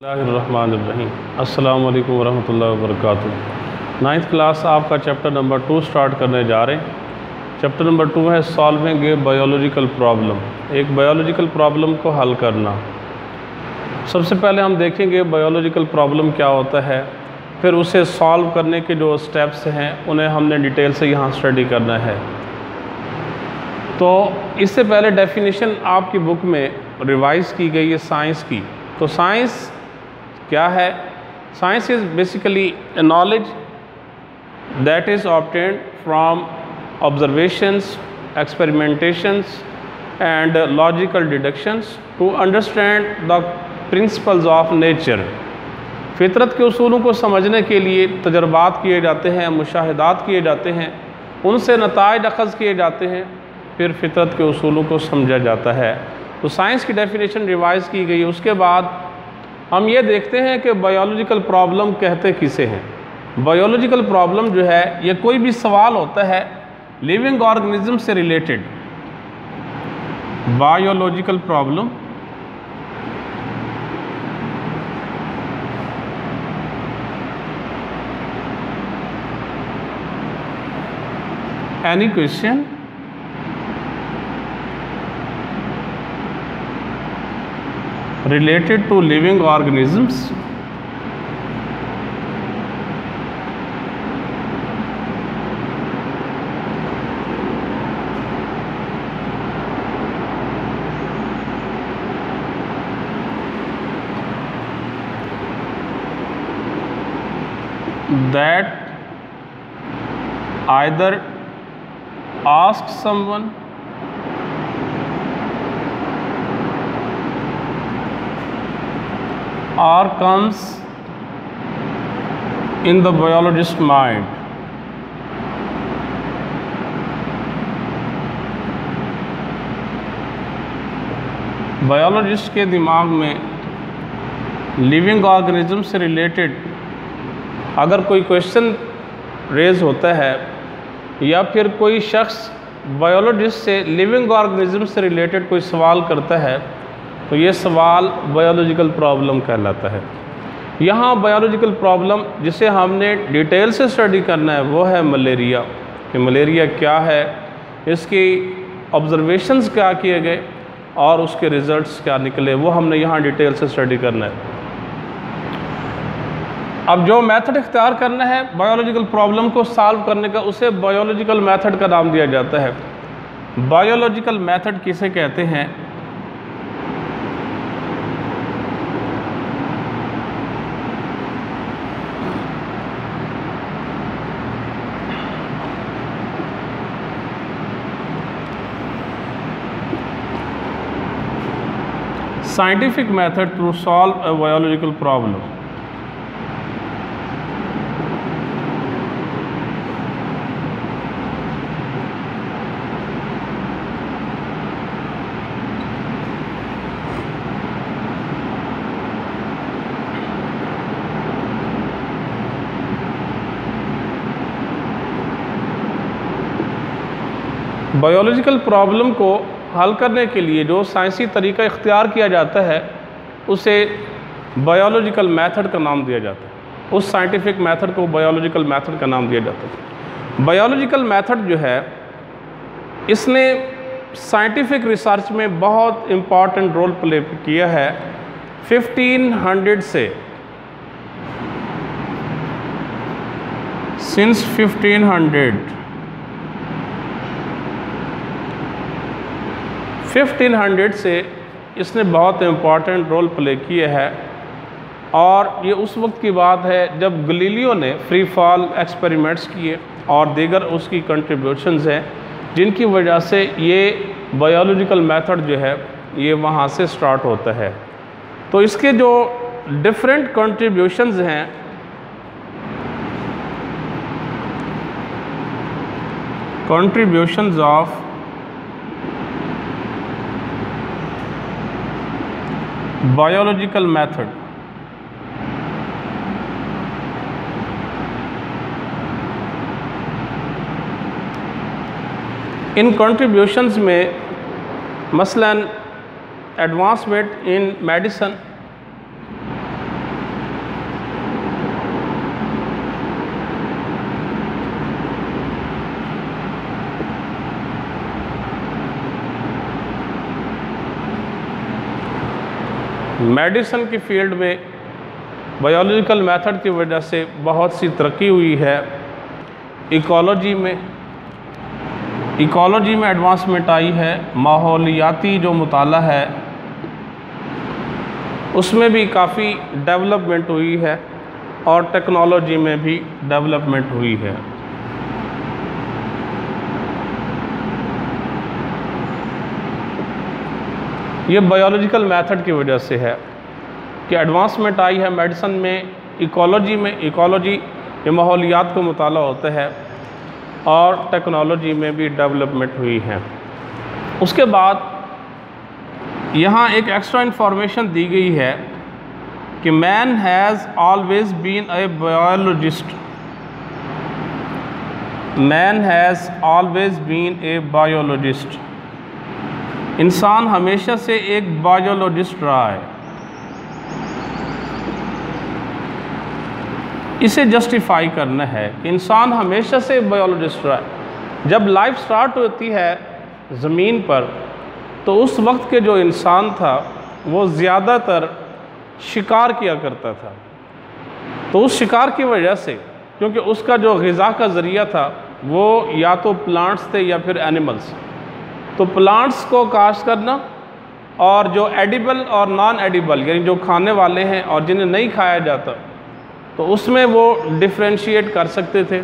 बिस्मिल्लाहिर्रहमानिर्रहीम। अस्सलामु अलैकुम वरहमतुल्लाहि वबरकातुहू। 9th क्लास आपका चैप्टर नंबर 2 स्टार्ट करने जा रहे हैं। चैप्टर नंबर 2 है सॉल्विंग ए बायोलॉजिकल प्रॉब्लम, एक बायोलॉजिकल प्रॉब्लम को हल करना। सबसे पहले हम देखेंगे बायोलॉजिकल प्रॉब्लम क्या होता है, फिर उसे सॉल्व करने के जो स्टेप्स हैं उन्हें हमने डिटेल से यहाँ स्टडी करना है। तो इससे पहले डेफिनेशन आपकी बुक में रिवाइज की गई है साइंस की। तो साइंस क्या है? Science is basically a knowledge that is obtained from observations, experimentations and logical deductions to understand the principles of nature. फितरत के उसूलों को समझने के लिए तजर्बात किए जाते हैं, मुशाहिदात किए जाते हैं, उनसे नताइज अखज़ किए जाते हैं, फिर फितरत के उसूलों को समझा जाता है। तो साइंस की डेफिनेशन रिवाइज़ की गई। उसके बाद हम ये देखते हैं कि बायोलॉजिकल प्रॉब्लम कहते किसे हैं। बायोलॉजिकल प्रॉब्लम जो है ये कोई भी सवाल होता है लिविंग ऑर्गेनिज्म से related. Biological problem any question related to living organisms that either ask someone or comes in the biologist mind। Biologist के दिमाग में लिविंग ऑर्गेनिज्म से रिलेटेड अगर कोई क्वेश्चन रेज होता है या फिर कोई शख्स बायोलॉजिस्ट से लिविंग ऑर्गेनिज्म से रिलेटेड कोई सवाल करता है तो ये सवाल बायोलॉजिकल प्रॉब्लम कहलाता है। यहाँ बायोलॉजिकल प्रॉब्लम जिसे हमने डिटेल से स्टडी करना है वो है मलेरिया। कि मलेरिया क्या है, इसकी ऑब्जर्वेशंस क्या किए गए और उसके रिज़ल्ट्स क्या निकले, वो हमने यहाँ डिटेल से स्टडी करना है। अब जो मेथड इख्तियार करना है बायोलॉजिकल प्रॉब्लम को सॉल्व करने का, उसे बायोलॉजिकल मेथड का नाम दिया जाता है। बायोलॉजिकल मेथड किसे कहते हैं? Scientific method to solve a biological problem। Biological problem को हल करने के लिए जो साइंसी तरीका इख्तियार किया जाता है उसे बायोलॉजिकल मेथड का नाम दिया जाता है। उस साइंटिफिक मेथड को बायोलॉजिकल मेथड का नाम दिया जाता है। बायोलॉजिकल मेथड जो है इसने साइंटिफिक रिसर्च में बहुत इम्पॉर्टेंट रोल प्ले किया है। 1500 से सिंस 1500 से इसने बहुत इम्पॉर्टेंट रोल प्ले किया है। और ये उस वक्त की बात है जब गलीलियो ने फ्री फॉल एक्सपेरिमेंट्स किए और दीगर उसकी कंट्रीब्यूशंस हैं जिनकी वजह से ये बायोलॉजिकल मेथड जो है ये वहाँ से स्टार्ट होता है। तो इसके जो डिफरेंट कंट्रीब्यूशंस हैं contributions of biological method, in contributions में मसलन एडवांसमेंट इन मेडिसिन, मेडिसिन की फील्ड में बायोलॉजिकल मेथड की वजह से बहुत सी तरक्की हुई है। इकोलॉजी में एडवांसमेंट आई है। माहौलियाती जो मुताला है उसमें भी काफ़ी डेवलपमेंट हुई है और टेक्नोलॉजी में भी डेवलपमेंट हुई है। ये बायोलॉजिकल मेथड की वजह से है कि एडवांसमेंट आई है मेडिसिन में। इकोलॉजी ये माहौलियात को मुताला होता है और टेक्नोलॉजी में भी डेवलपमेंट हुई है। उसके बाद यहाँ एक एक्स्ट्रा इन्फॉर्मेशन दी गई है कि man has always been a biologist. Man has always been a biologist. इंसान हमेशा से एक बायोलॉजिस्ट रहा है। इसे जस्टिफाई करना है कि इंसान हमेशा से बायोलॉजिस्ट रहा है। जब लाइफ स्टार्ट होती है ज़मीन पर तो उस वक्त के जो इंसान था वो ज़्यादातर शिकार किया करता था। तो उस शिकार की वजह से, क्योंकि उसका जो ग़िज़ा का ज़रिया था वो या तो प्लांट्स थे या फिर एनिमल्स, तो प्लांट्स को काश्त करना और जो एडिबल और नॉन एडिबल यानी जो खाने वाले हैं और जिन्हें नहीं खाया जाता, तो उसमें वो डिफ्रेंशिएट कर सकते थे।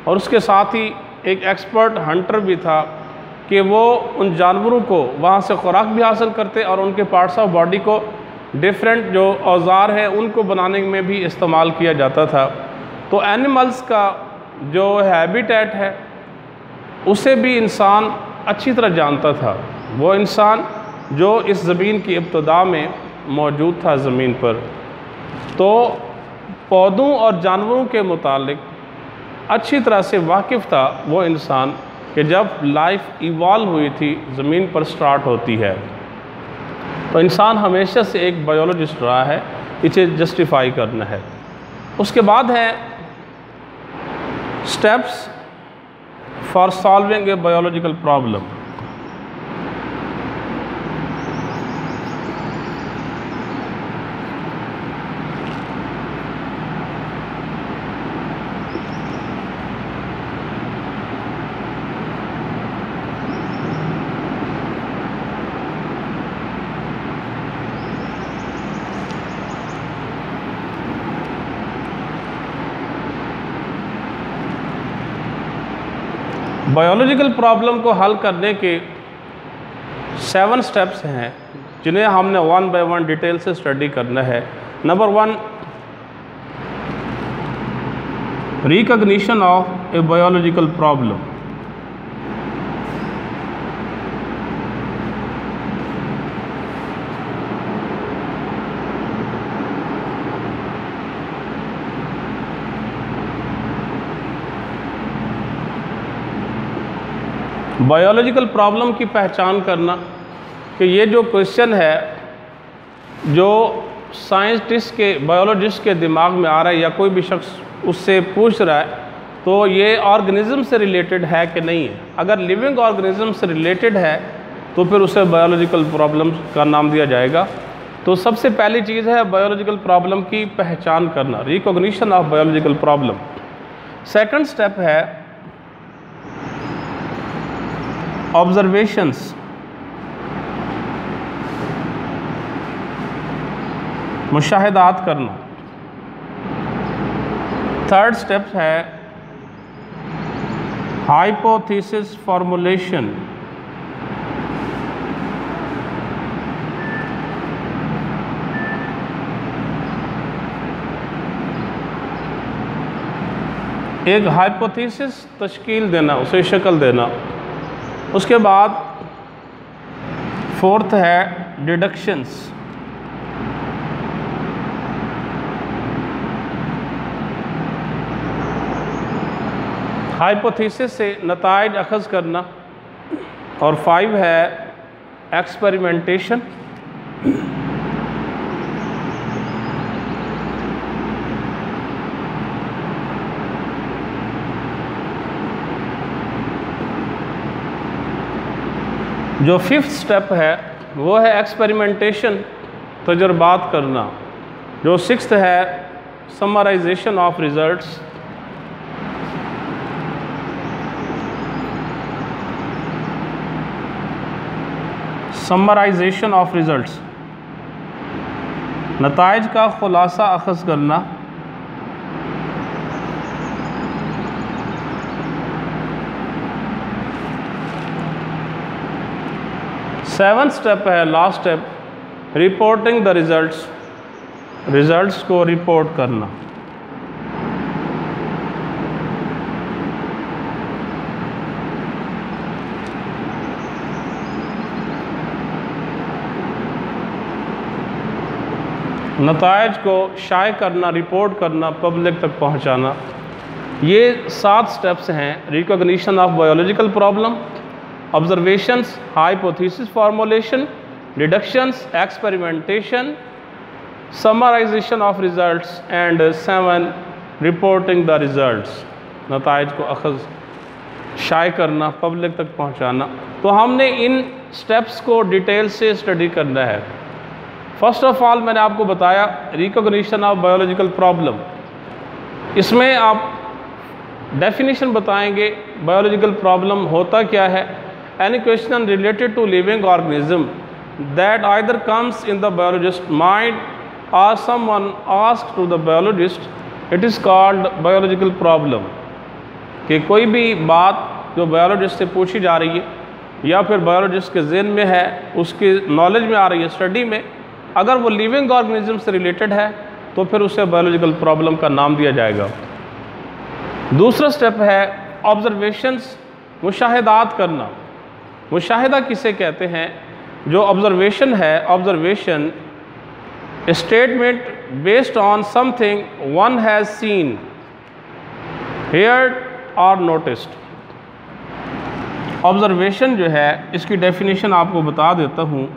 और उसके साथ ही एक एक्सपर्ट हंटर भी था कि वो उन जानवरों को वहाँ से खुराक भी हासिल करते और उनके पार्ट्स ऑफ बॉडी को डिफरेंट जो औजार हैं उनको बनाने में भी इस्तेमाल किया जाता था। तो एनिमल्स का जो हैबिटेट है उसे भी इंसान अच्छी तरह जानता था। वो इंसान जो इस ज़मीन की इब्तिदा में मौजूद था ज़मीन पर, तो पौधों और जानवरों के मुतालिक अच्छी तरह से वाकिफ़ था वो इंसान कि जब लाइफ इवॉल्व हुई थी ज़मीन पर स्टार्ट होती है। तो इंसान हमेशा से एक बायोलॉजिस्ट रहा है, इसे जस्टिफाई करना है। उसके बाद है steps for solving a biological problem. Biological problem को हल करने के 7 स्टेप्स हैं जिन्हें हमने 1 बाय 1 डिटेल से स्टडी करना है। Number 1, recognition of a biological problem. Biological problem की पहचान करना कि ये जो क्वेश्चन है जो साइंटिस्ट के बायोलॉजिस्ट के दिमाग में आ रहा है या कोई भी शख्स उससे पूछ रहा है, तो ये ऑर्गेनिज़म से रिलेटेड है कि नहीं है। अगर लिविंग ऑर्गेनिज़म से रिलेटेड है तो फिर उसे बायोलॉजिकल प्रॉब्लम का नाम दिया जाएगा। तो सबसे पहली चीज़ है बायोलॉजिकल प्रॉब्लम की पहचान करना, recognition of biological problem. Second step है ऑब्जर्वेशंस। मुशाहिदात करना। थर्ड स्टेप है हाइपोथेसिस फॉर्मुलेशन। एक हाइपोथेसिस तश्कील देना, उसे शक्ल देना। उसके बाद फोर्थ है डिडक्शंस। हाइपोथेसिस से नताइज अखज़ करना। और 5 है एक्सपेरिमेंटेशन। जो 5th स्टेप है वो है एक्सपेरिमेंटेशन, तजर्बात करना। जो सिक्स्थ है summarization of results. Summarization of results, नताइज का खुलासा अखज़ करना। सेवन्थ स्टेप है, last step, reporting the results, results को रिपोर्ट करना। नताइज को शाये करना, रिपोर्ट करना, पब्लिक तक पहुंचाना। ये 7 स्टेप्स हैं। Recognition of biological problem, observations, hypothesis formulation, deductions, experimentation, summarization of results and 7 reporting the results. नताइज को अखज़ शाये करना, पब्लिक तक पहुंचाना। तो हमने इन स्टेप्स को डिटेल से स्टडी करना है। फर्स्ट ऑफ ऑल मैंने आपको बताया रिकॉग्निशन ऑफ बायोलॉजिकल प्रॉब्लम। इसमें आप डेफिनेशन बताएंगे बायोलॉजिकल प्रॉब्लम होता क्या है। Any question related to living organism that either comes in the biologist mind और someone asked to the biologist, it is called biological problem. कि कोई भी बात जो बायोलॉजिस्ट से पूछी जा रही है या फिर बायोलॉजिस्ट के ज़हन में है, उसकी नॉलेज में आ रही है, स्टडी में, अगर वो लिविंग ऑर्गेनिज्म से रिलेटेड है तो फिर उसे बायोलॉजिकल प्रॉब्लम का नाम दिया जाएगा। दूसरा स्टेप है ऑब्जर्वेशंस, मुशाहिदात करना। मुशाहिदा किसे कहते हैं? जो ऑब्जर्वेशन है, observation statement based on something one has seen, heard और नोटिस्ड। ऑब्जर्वेशन जो है, इसकी डेफिनेशन आपको बता देता हूँ।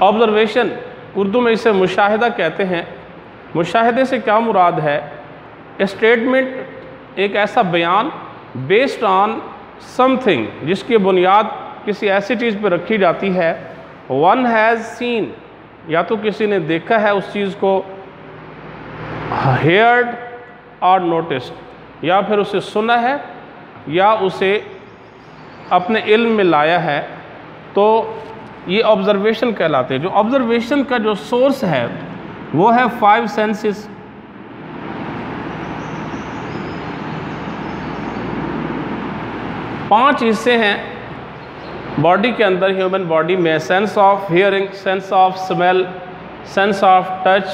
ऑब्जर्वेशन उर्दू में इसे मुशाहिदा कहते हैं। मुशाहिदे से क्या मुराद है? स्टेटमेंट, एक ऐसा बयान बेस्ड ऑन समथिंग, जिसकी बुनियाद किसी ऐसी चीज़ पर रखी जाती है। वन हैज़ सीन, या तो किसी ने देखा है उस चीज़ को, हेयर्ड और नोटिस्ड, या फिर उसे सुना है या उसे अपने इल्म में लाया है। तो ये ऑब्जर्वेशन कहलाते हैं। जो ऑब्जर्वेशन का जो सोर्स है वो है 5 सेंसेस। पांच हिस्से हैं बॉडी के अंदर, ह्यूमन बॉडी में। Sense of hearing, sense of smell, sense of touch,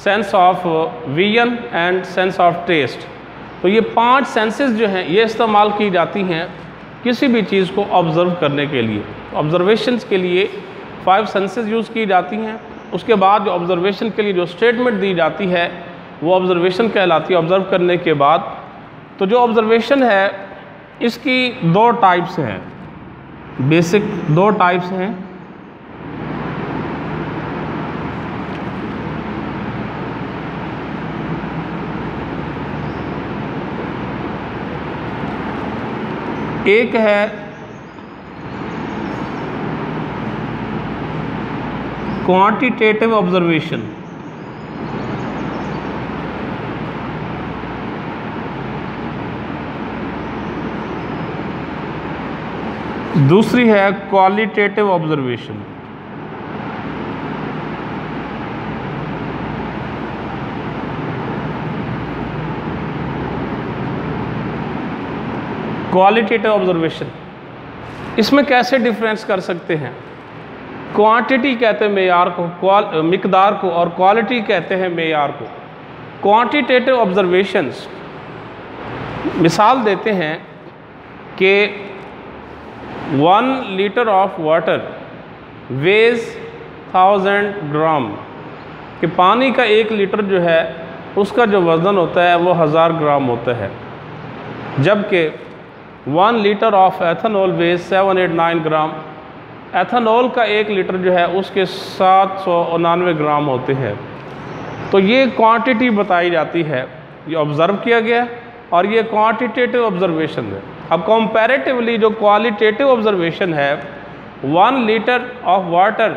sense of vision and sense of taste. तो ये 5 सेंसेस जो हैं ये इस्तेमाल की जाती हैं किसी भी चीज़ को ऑब्ज़र्व करने के लिए। ऑब्जर्वेशंस के लिए 5 सेंसेस यूज़ की जाती हैं। उसके बाद जो ऑब्जर्वेशन के लिए जो स्टेटमेंट दी जाती है वो ऑब्जर्वेशन कहलाती है, ऑब्ज़र्व करने के बाद। तो जो ऑब्जर्वेशन है इसकी 2 टाइप्स हैं, बेसिक 2 टाइप्स हैं। एक है क्वांटिटेटिव ऑब्जर्वेशन, दूसरी है क्वालिटेटिव ऑब्जर्वेशन। क्वालिटेटिव ऑब्जर्वेशन, इसमें कैसे डिफरेंस कर सकते हैं? क्वांटिटी कहते हैं मेयार को, मिकदार को, और क्वालिटी कहते हैं मेयार को। क्वांटिटेटिव ऑब्जर्वेशंस मिसाल देते हैं कि 1 लीटर ऑफ वाटर वेज 1000 ग्राम, कि पानी का 1 लीटर जो है उसका जो वज़न होता है वो 1000 ग्राम होता है। जबकि 1 litre of ethanol weighs 789 gram, ethanol का 1 लीटर जो है उसके 799 ग्राम होते हैं। तो ये क्वांटिटी बताई जाती है। ये ऑब्ज़र्व किया गया और ये क्वांटिटेटिव ऑब्जर्वेशन है। अब कंपैरेटिवली जो क्वालिटेटिव ऑब्जर्वेशन है, 1 litre of water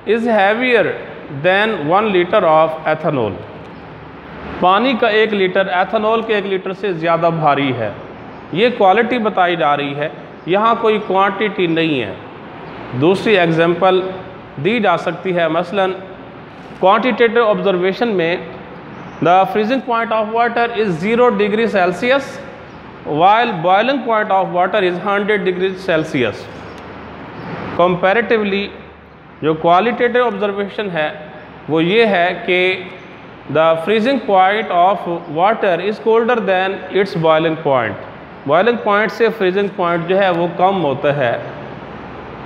is heavier than 1 litre of ethanol. पानी का 1 लीटर एथेनॉल के 1 लीटर से ज़्यादा भारी है। ये क्वालिटी बताई जा रही है, यहाँ कोई क्वांटिटी नहीं है। दूसरी एग्जांपल दी जा सकती है, मसलन क्वांटिटेटिव ऑब्जर्वेशन में the freezing point of water is 0 degree Celsius while boiling point of water is 100 degree Celsius. Comparatively जो क्वालिटेटिव ऑब्जर्वेशन है वो ये है कि the freezing point of water is colder than its boiling point. Boiling point से freezing point जो है वो कम होता है।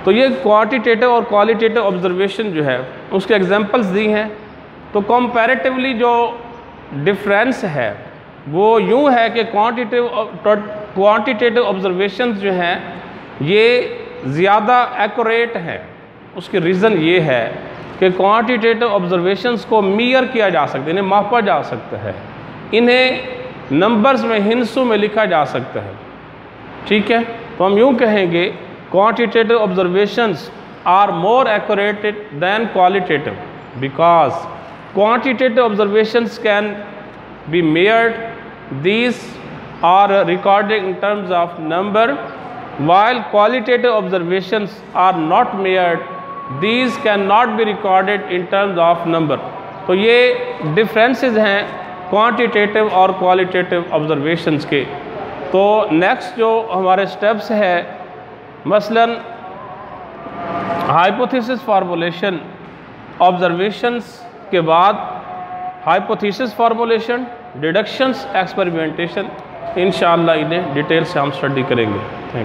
तो ये क्वांटिटेटिव और क्वालिटेटिव ऑब्जर्वेशन जो है उसके एग्जांपल्स दी हैं। तो कंपैरेटिवली जो डिफरेंस है वो यूँ है कि क्वांटिटेटिव ऑब्जर्वेशन जो हैं ये ज़्यादा एक्यूरेट हैं। उसकी रीज़न ये है कि क्वांटिटेटिव ऑब्जर्वेशंस को मीयर किया जा सकता है, इन्हें मापा जा सकता है, इन्हें नंबर्स में, हिंसों में लिखा जा सकता है। ठीक है, तो हम यूँ कहेंगे quantitative observations are more accurate than qualitative because quantitative observations can be measured. These are recorded in terms of number, while qualitative observations are not measured. These cannot be recorded in terms of number. तो ये differences हैं quantitative और qualitative observations के। तो next जो हमारे steps है, मसलन hypothesis formulation, observations के बाद हाइपोथेसिस फार्मूलेशन, डिडक्शंस, एक्सपेरिमेंटेशन, इंशाअल्लाह इन्हें डिटेल से हम स्टडी करेंगे। Thank you.